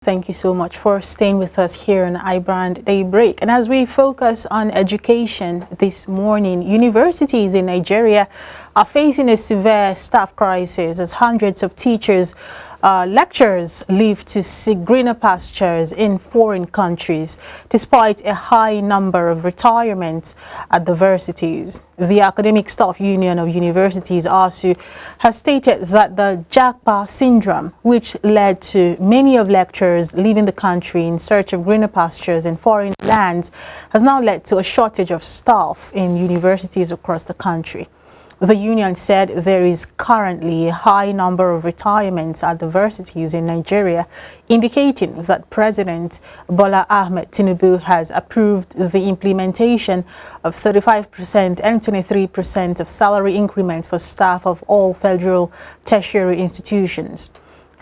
Thank you so much for staying with us here on iBrand Daybreak. And as we focus on education this morning, universities in Nigeria are facing a severe staff crisis as hundreds of teachers, lecturers leave to seek greener pastures in foreign countries, despite a high number of retirements at the universities. The Academic Staff Union of Universities, ASU, has stated that the Japa syndrome, which led to many of lecturers leaving the country in search of greener pastures in foreign lands, has now led to a shortage of staff in universities across the country. The union said there is currently a high number of retirements at the universities in Nigeria, indicating that President Bola Ahmed Tinubu has approved the implementation of 35% and 23% of salary increment for staff of all federal tertiary institutions.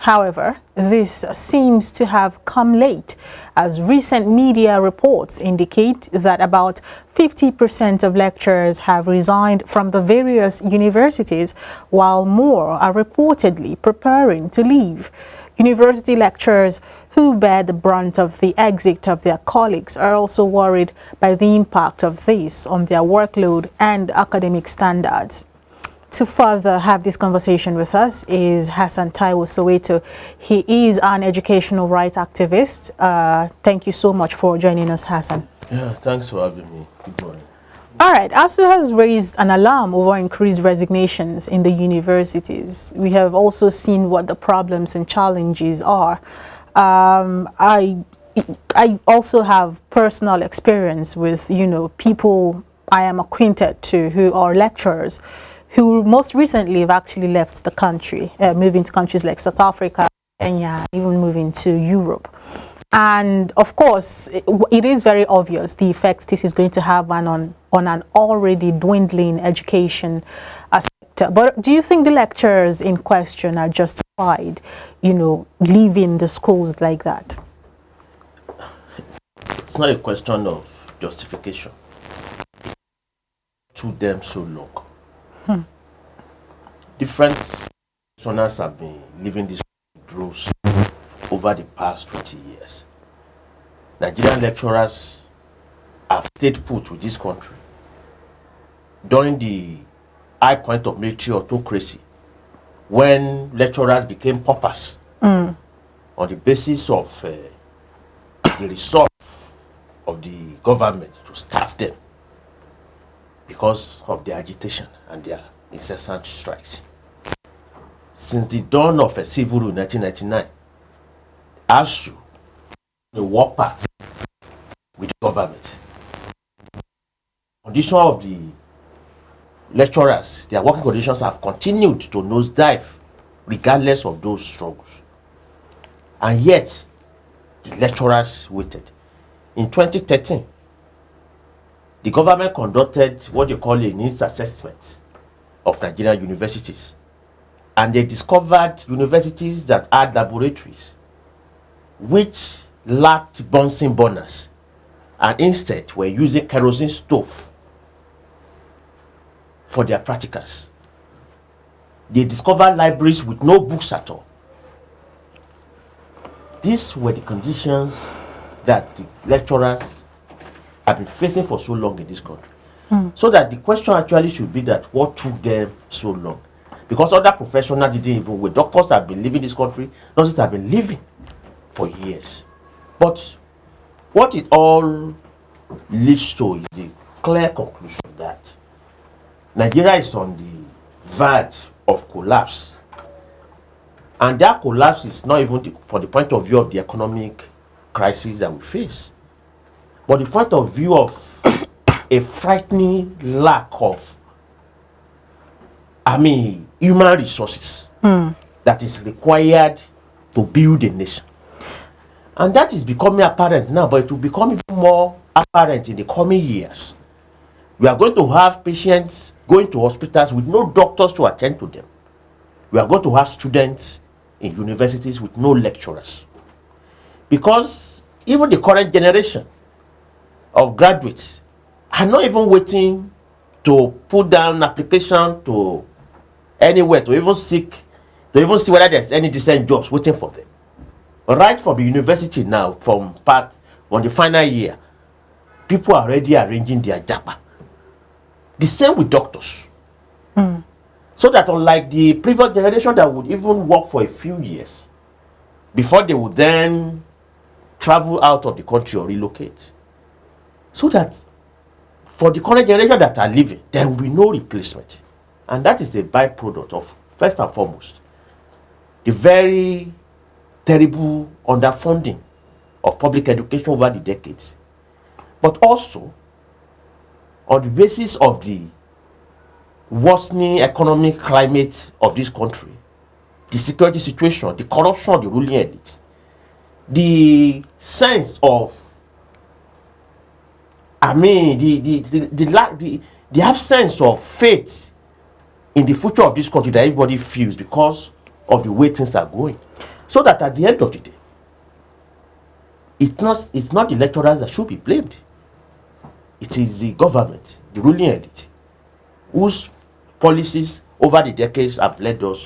However, this seems to have come late, as recent media reports indicate that about 50% of lecturers have resigned from the various universities, while more are reportedly preparing to leave. University lecturers who bear the brunt of the exit of their colleagues are also worried by the impact of this on their workload and academic standards. To further have this conversation with us is Hassan Taiwo Soweto. He is an educational rights activist. Thank you so much for joining us, Hassan. Yeah, thanks for having me. Good morning. All right, ASU has raised an alarm over increased resignations in the universities. We have also seen what the problems and challenges are. I also have personal experience with, people I am acquainted to who are lecturers, who most recently have actually left the country, moving to countries like South Africa, Kenya, even moving to Europe. And of course, it is very obvious the effect this is going to have on an already dwindling education sector. But do you think the lecturers in question are justified, leaving the schools like that? It's not a question of justification. It took them so long. Different professionals have been living these droves over the past 20 years. Nigerian lecturers have stayed put with this country during the high point of military autocracy, when lecturers became paupers on the basis of the resource of the government to staff them because of their agitation and their incessant strikes. Since the dawn of a civil rule in 1999, ASU, the work part with the government. Condition of the lecturers, their working conditions have continued to nosedive regardless of those struggles. And yet, the lecturers waited. In 2013, the government conducted what they call a needs assessment of Nigerian universities. And they discovered universities that had laboratories which lacked Bunsen burners and instead were using kerosene stove for their practicals. They discovered libraries with no books at all. These were the conditions that the lecturers have been facing for so long in this country. So that the question actually should be that what took them so long? Because other professionals didn't even wait. Doctors have been leaving this country, nurses have been living for years. But what it all leads to is the clear conclusion that Nigeria is on the verge of collapse. And that collapse is not even for the point of view of the economic crisis that we face, but the point of view of a frightening lack of human resources that is required to build a nation. And that is becoming apparent now, but it will become even more apparent in the coming years. We are going to have patients going to hospitals with no doctors to attend to them. We are going to have students in universities with no lecturers. Because even the current generation of graduates are not even waiting to put down application to anywhere to even see whether there's any decent jobs waiting for them. right from the university now, from part on the final year, people are already arranging their japa. The same with doctors. So that unlike the previous generation that would even work for a few years before they would then travel out of the country or relocate. So that for the current generation that are living, there will be no replacement. And that is the byproduct of, first and foremost, the very terrible underfunding of public education over the decades. But also, on the basis of the worsening economic climate of this country, the security situation, the corruption of the ruling elite, the sense of, the absence of faith in the future of this country that everybody feels because of the way things are going. So that at the end of the day, it's not the lecturers that should be blamed. It is the government, the ruling elite, whose policies over the decades have led us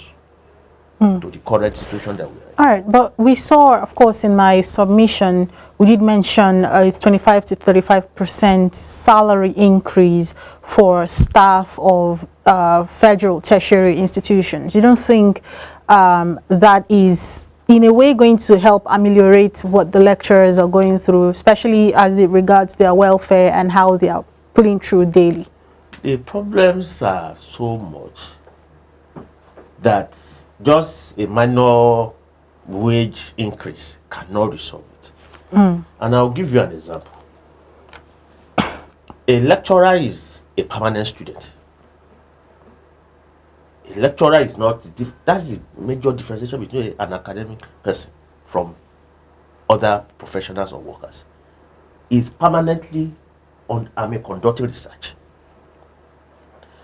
to the current situation that we are in. All right, but we saw, of course, in my submission, we did mention a 25 to 35% salary increase for staff of federal tertiary institutions. You don't think that is in a way going to help ameliorate what the lecturers are going through, especially as it regards their welfare and how they are pulling through daily? The problems are so much that just a minor wage increase cannot resolve it. And I'll give you an example. A lecturer is a permanent student. A lecturer is not, that's the major differentiation between an academic person from other professionals or workers. Is permanently conducting research.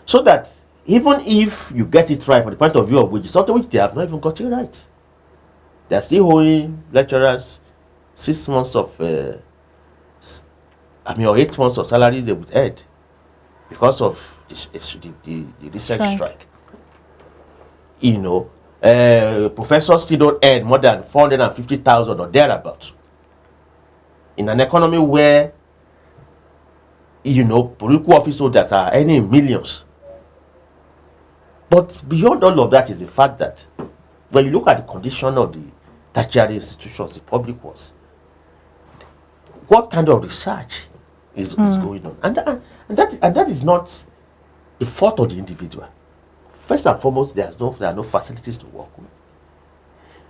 So that even if you get it right from the point of view of wages, something which they have not even got it right, they are still owing lecturers 6 months of, or 8 months of salaries they would earn because of the research strike. Professors still don't earn more than 450,000 or thereabouts. In an economy where, political office holders are earning millions. But beyond all of that is the fact that when you look at the condition of the tertiary institutions, the public ones, what kind of research is going on? And that is not the fault of the individual. First and foremost, there are no facilities to work with.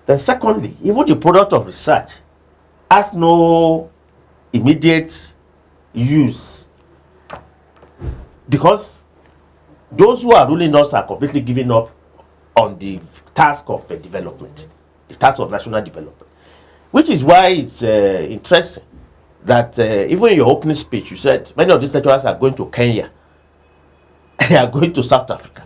Then secondly, even the product of research has no immediate use, because those who are ruling us are completely giving up on the task of development, the task of national development. Which is why it's interesting that even in your opening speech, you said many of these lecturers are going to Kenya, they are going to South Africa.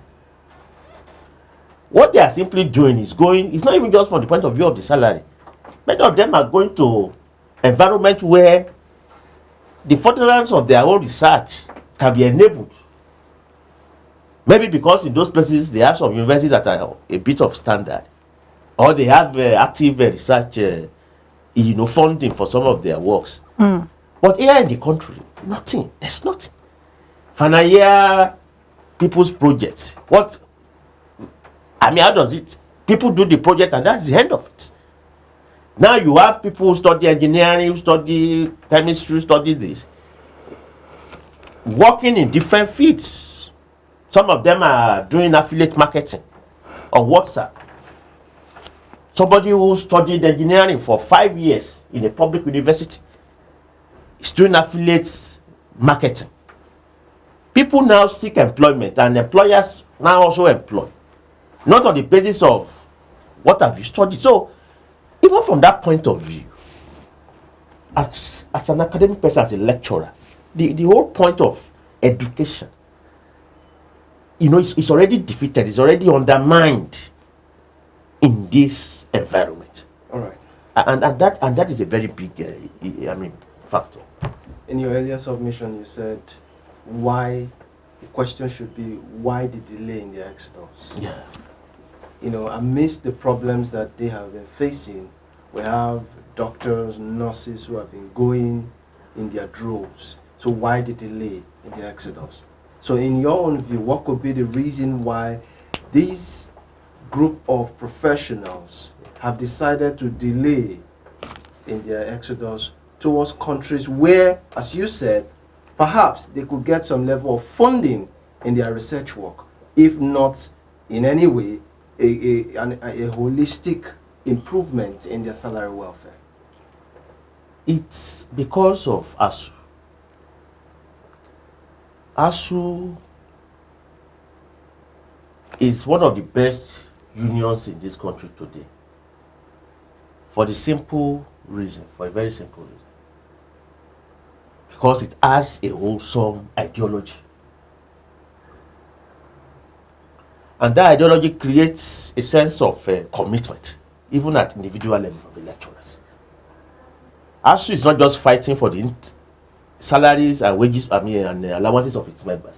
What they are simply doing is it's not even just from the point of view of the salary. Many of them are going to environment where the furtherance of their own research can be enabled. Maybe because in those places they have some universities that are a bit of standard, or they have active research, funding for some of their works. But here in the country, nothing. There's nothing. Final year people's projects. How does it? People do the project and that's the end of it. Now you have people who study engineering, who study chemistry, who study this, working in different fields. Some of them are doing affiliate marketing on WhatsApp. Somebody who studied engineering for 5 years in a public university is doing affiliate marketing. People now seek employment, and employers now also employ, not on the basis of what have you studied. So even from that point of view, as an academic person, as a lecturer, the whole point of education, it's already defeated, it's already undermined in this environment. All right. And that is a very big factor. In your earlier submission, you said why the question should be why the delay in the exodus? Yeah. Amidst the problems that they have been facing, We have doctors, nurses who have been going in their droves. So why the delay in the exodus? So in your own view, what could be the reason why this group of professionals have decided to delay in their exodus towards countries where, as you said, perhaps they could get some level of funding in their research work, if not in any way a holistic improvement in their salary welfare? It's because of ASU. ASU is one of the best unions in this country today, for the simple reason, for a very simple reason. Because it has a wholesome ideology. And that ideology creates a sense of commitment, even at individual level of the lecturers. ASU is not just fighting for the salaries and wages, and allowances of its members.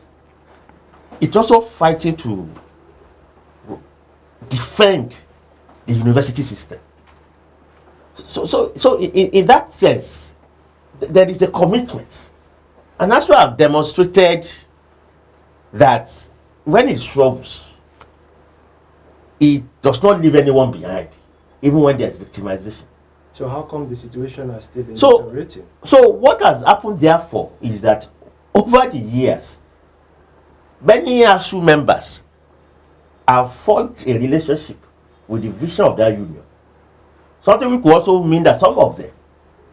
It's also fighting to defend the university system. So in that sense, there is a commitment. And that's why I've demonstrated that when it struggles, it does not leave anyone behind, even when there's victimization. So how come the situation has still been So- deteriorating? So what has happened therefore is that over the years, many ASU members have forged a relationship with the vision of that union. Something which could also mean that some of them,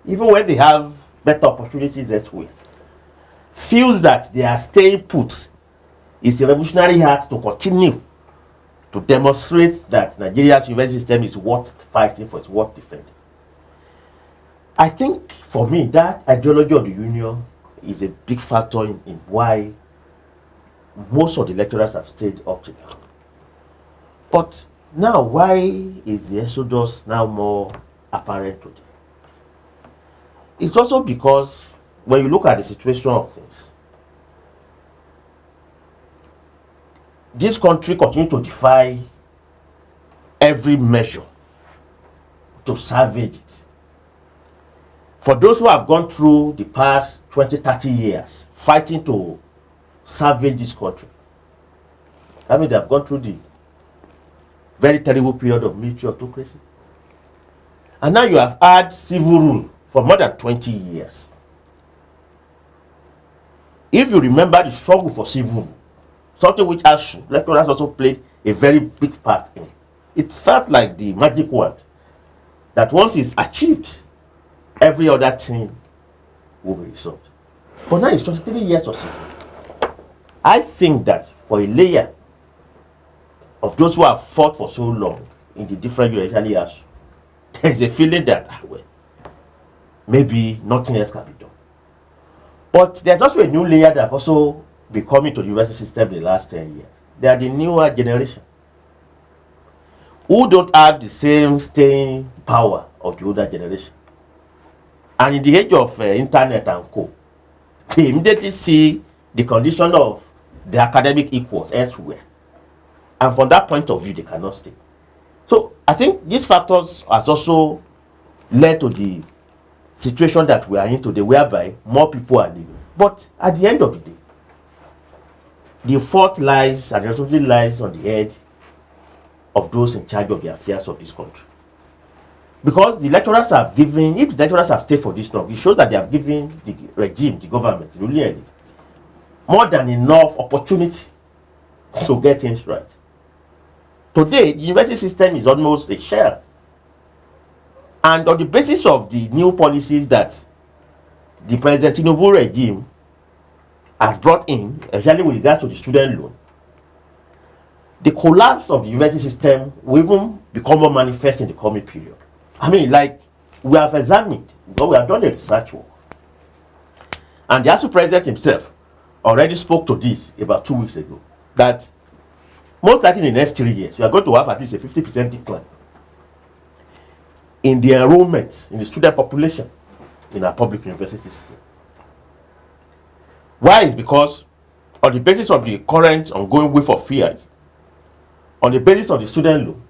even when they have better opportunities elsewhere, feels that they are staying put is a revolutionary act to continue to demonstrate that Nigeria's university system is worth fighting for, it's worth defending. I think for me, that ideology of the union is a big factor in why most of the lecturers have stayed up to now. But now, why is the exodus now more apparent today? It's also because when you look at the situation of things, this country continues to defy every measure to salvage it. For those who have gone through the past 20, 30 years fighting to salvage this country, I mean, they have gone through the very terrible period of military autocracy. And now you have had civil rule for more than 20 years. If you remember the struggle for civil rule, something which ASU lecturers also played a very big part in, it felt like the magic word that once it's achieved, every other thing will be resolved. But now it's 23 years of civil rule. I think that for a layer of those who have fought for so long in the different usually ASU, there is a feeling that, well, maybe nothing else can be done. But there's also a new layer that have also been coming to the university system in the last 10 years. They are the newer generation who don't have the same staying power of the older generation. And in the age of internet and co, they immediately see the condition of the academic equals elsewhere. And from that point of view, they cannot stay. So I think these factors has also led to the situation that we are in today, whereby more people are leaving. But at the end of the day, the fault lies and the responsibility lies on the head of those in charge of the affairs of this country. Because the lecturers have given, if the lecturers have stayed for this long, it shows that they have given the regime, the government, the ruling elite, more than enough opportunity to get things right. Today, the university system is almost a shell. And on the basis of the new policies that the President Tinubu regime has brought in, especially with regards to the student loan, the collapse of the university system will even become more manifest in the coming period. I mean, like, we have examined, but we have done the research work. And the ASU president himself already spoke to this about 2 weeks ago, that most likely in the next 3 years, we are going to have at least a 50% decline in the enrollment in the student population in our public university system. Why? Is because on the basis of the current ongoing wave of fear, on the basis of the student loan,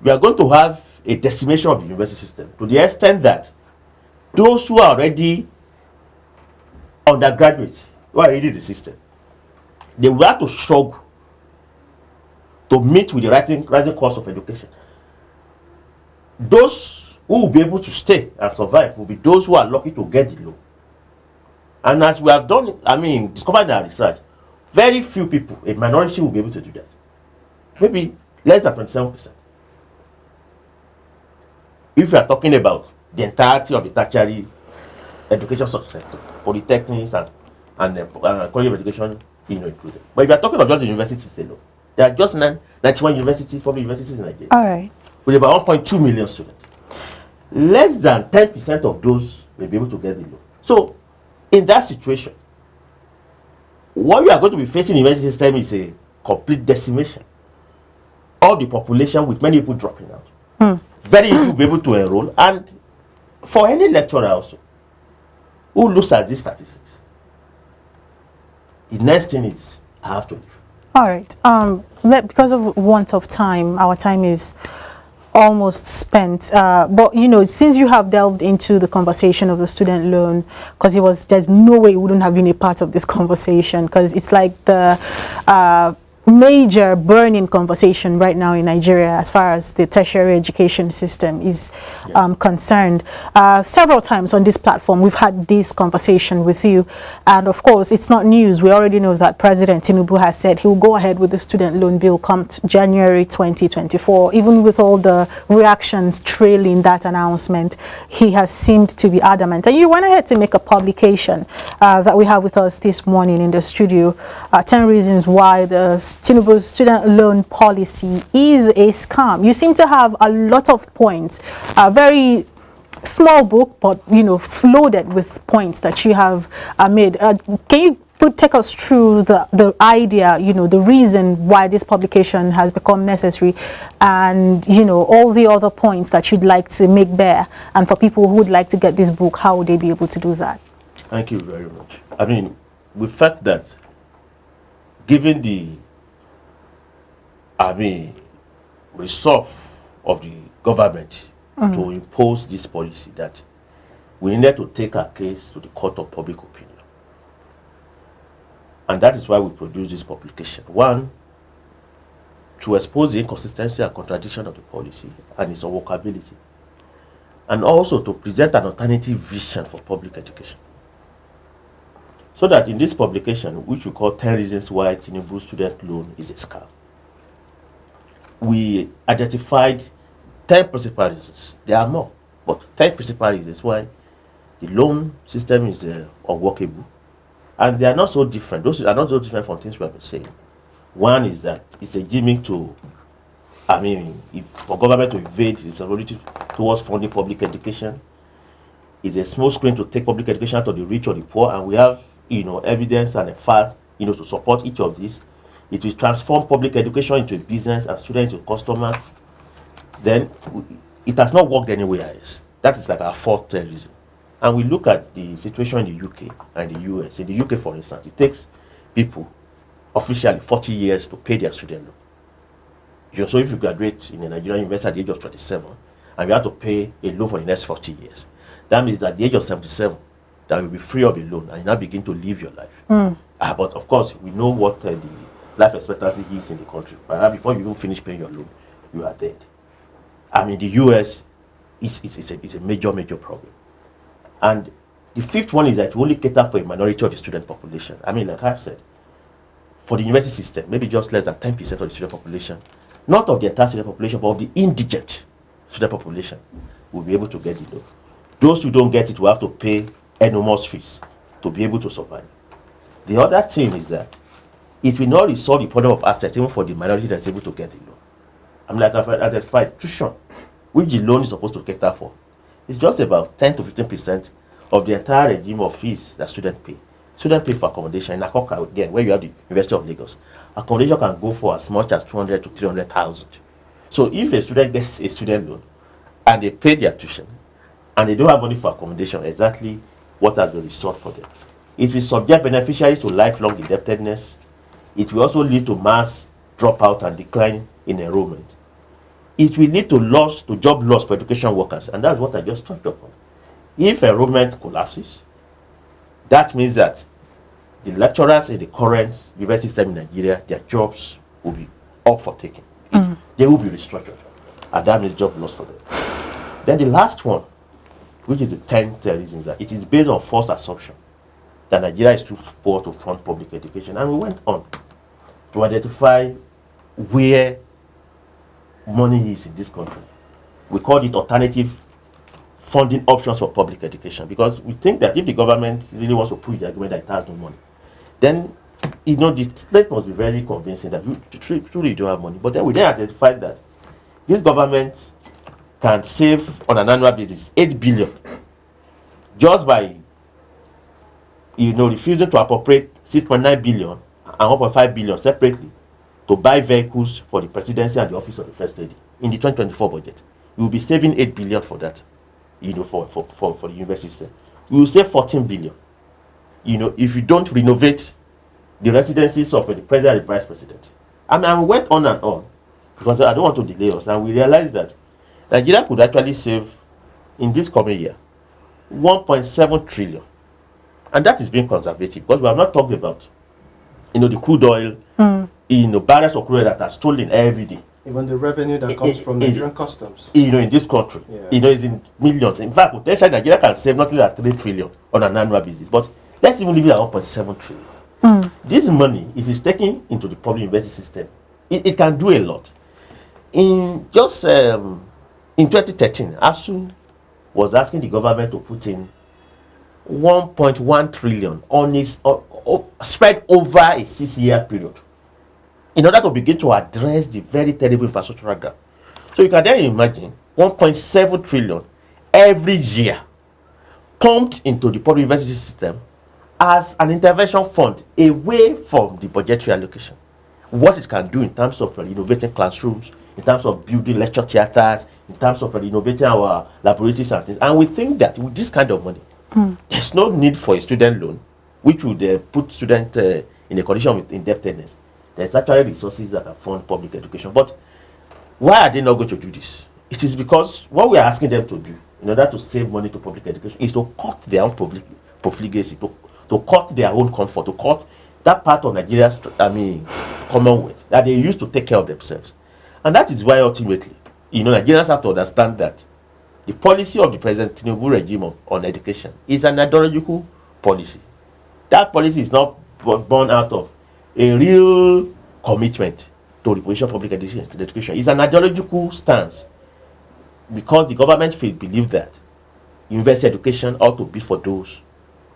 we are going to have a decimation of the university system to the extent that those who are already undergraduates, who are already in the system, they will have to struggle to meet with the rising cost of education. Those who will be able to stay and survive will be those who are lucky to get the loan. And as we have done, discovered in our research, very few people, a minority, will be able to do that. Maybe less than 27%. If you are talking about the entirety of the tertiary education sector, polytechnics and college of education, included. But if you are talking of just the universities alone, there are just 91 universities, public universities in Nigeria. All right. With about 1.2 million students. Less than 10% of those will be able to get the loan. So, in that situation, what you are going to be facing in the university system is a complete decimation of the population, with many people dropping out. Very few will be able to enroll. And for any lecturer also who looks at these statistics, the next thing is, I have to leave. All right. Because of want of time, our time is almost spent. But since you have delved into the conversation of the student loan, because there's no way it wouldn't have been a part of this conversation, because it's like the major burning conversation right now in Nigeria as far as the tertiary education system is concerned. Several times on this platform we've had this conversation with you, and of course it's not news. We already know that President Tinubu has said he will go ahead with the student loan bill come January 2024. Even with all the reactions trailing that announcement, he has seemed to be adamant. And you went ahead to make a publication that we have with us this morning in the studio, 10 reasons why the Tinubu's student loan policy is a scam. You seem to have a lot of points, a very small book, but flooded with points that you have made. Can you take us through the idea, the reason why this publication has become necessary, and all the other points that you'd like to make bare, and for people who would like to get this book, how would they be able to do that? Thank you very much. We felt that given the resolve of the government to impose this policy, that we needed to take our case to the court of public opinion. And that is why we produced this publication. One, to expose the inconsistency and contradiction of the policy and its unworkability. And also to present an alternative vision for public education. So that in this publication, which we call 10 reasons why Tinubu student loan is a scam, we identified 10 principal reasons. There are more, but 10 principal reasons why the loan system is unworkable. And they are not so different. Those are not so different from things we have been saying. One is that it's a gimmick for government to evade responsibility towards funding public education. It's a small screen to take public education out of the rich or the poor, and we have evidence and a fact to support each of these. It will transform public education into a business and students into customers. Then it has not worked anywhere else. That is like our fourth reason. And we look at the situation in the UK and the US. In the UK, for instance, it takes people officially 40 years to pay their student loan. So if you graduate in a Nigerian university at the age of 27, and you have to pay a loan for the next 40 years, that means that at the age of 77, that you'll be free of a loan and you now begin to live your life. But of course, we know what the life expectancy is in the country. But before you even finish paying your loan, you are dead. The US, it's a major problem. And the fifth one is that we only cater for a minority of the student population. Like I've said, for the university system, maybe just less than 10% of the student population, not of the entire student population, but of the indigent student population, will be able to get the loan. Those who don't get it will have to pay enormous fees to be able to survive. The other thing is that it will not resolve the problem of access even for the minority that's able to get the loan. Like I've identified, tuition, which the loan is supposed to cater for, it's just about 10 to 15% of the entire regime of fees that students pay. Students pay for accommodation in Akoka, again, where you have the University of Lagos. Accommodation can go for as much as 200 to 300,000. So if a student gets a student loan and they pay their tuition and they don't have money for accommodation, exactly what has the result for them? It will subject beneficiaries to lifelong indebtedness. It will also lead to mass dropout and decline in enrollment. it will lead to job loss for education workers, and that's what I just touched upon. If enrollment collapses, that means that the lecturers in the current university system in Nigeria, their jobs will be up for taking. They will be restructured, and that means job loss for them. Then the last one, which is the 10th reason, is that it is based on false assumption that Nigeria is too poor to fund public education. And we went on to identify where money is in this country. We called it alternative funding options for public education, because we think that if the government really wants to push the argument that it has no money, then the state must be very convincing that you truly don't have money. But then we then identified that this government can save on an annual basis 8 billion just by refusing to appropriate 6.9 billion and 1.5 billion separately to buy vehicles for the presidency and the office of the first lady in the 2024 budget. We will be saving 8 billion for that, for the university system. We will save 14 billion, if you don't renovate the residencies of the president and the vice president. And we went on and on, because I don't want to delay us. And we realized that Nigeria could actually save, in this coming year, 1.7 trillion. And that is being conservative, because we have not talked about, the crude oil, barrels of crude oil that are stolen every day. Even the revenue that comes from Nigerian customs. In this country, is in millions. In fact, potentially Nigeria can save not less than 3 trillion on an annual basis. But let's even leave it at 1.7 trillion. This money, if it's taken into the public university system, it can do a lot. In 2013, ASU was asking the government to put in 1.1 trillion on its spread over a 6-year period, in order to begin to address the very terrible infrastructural gap. So you can then imagine 1.7 trillion every year pumped into the public university system as an intervention fund away from the budgetary allocation. What it can do in terms of innovating classrooms, in terms of building lecture theaters, in terms of innovating our laboratories and things. And we think that with this kind of money, there's no need for a student loan, which would put students in a condition with indebtedness. There's actually resources that can fund public education. But why are they not going to do this? It is because what we are asking them to do in order to save money to public education is to cut their own profligacy, to cut their own comfort, to cut that part of Nigeria's commonwealth that they used to take care of themselves. And that is why ultimately, Nigerians have to understand that the policy of the President Tinubu regime on education is an ideological policy. That policy is not born out of a real commitment to the position of public education. It's an ideological stance, because the government believe that university education ought to be for those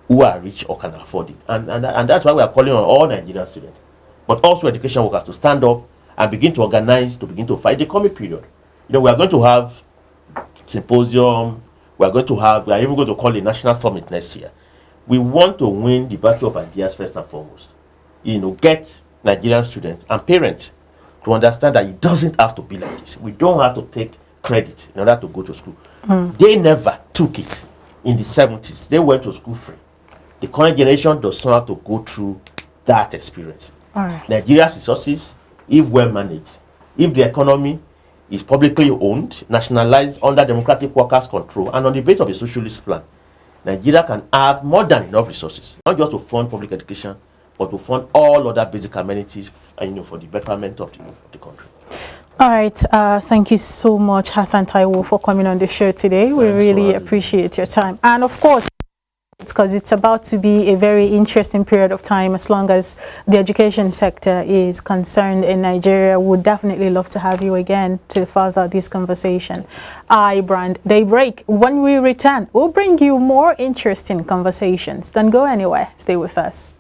who are rich or can afford it. And that's why we are calling on all Nigerian students, but also education workers, to stand up and begin to organize, to begin to fight the coming period. We are going to have symposium, we are even going to call a national summit next year. We want to win the battle of ideas first and foremost. Get Nigerian students and parents to understand that it doesn't have to be like this. We don't have to take credit in order to go to school. They never took it in the 70s. They went to school free. The current generation does not have to go through that experience. Nigeria's resources, if well managed, if the economy is publicly owned, nationalized under democratic workers' control, and on the basis of a socialist plan, Nigeria can have more than enough resources, not just to fund public education, but to fund all other basic amenities, for the betterment of the country. All right. Thank you so much, Hassan Taiwo, for coming on the show today. We really appreciate your time. And of course, because it's about to be a very interesting period of time as long as the education sector is concerned in Nigeria. Would definitely love to have you again to further this conversation. iBrand Daybreak. When we return, we'll bring you more interesting conversations. Don't go anywhere. Stay with us.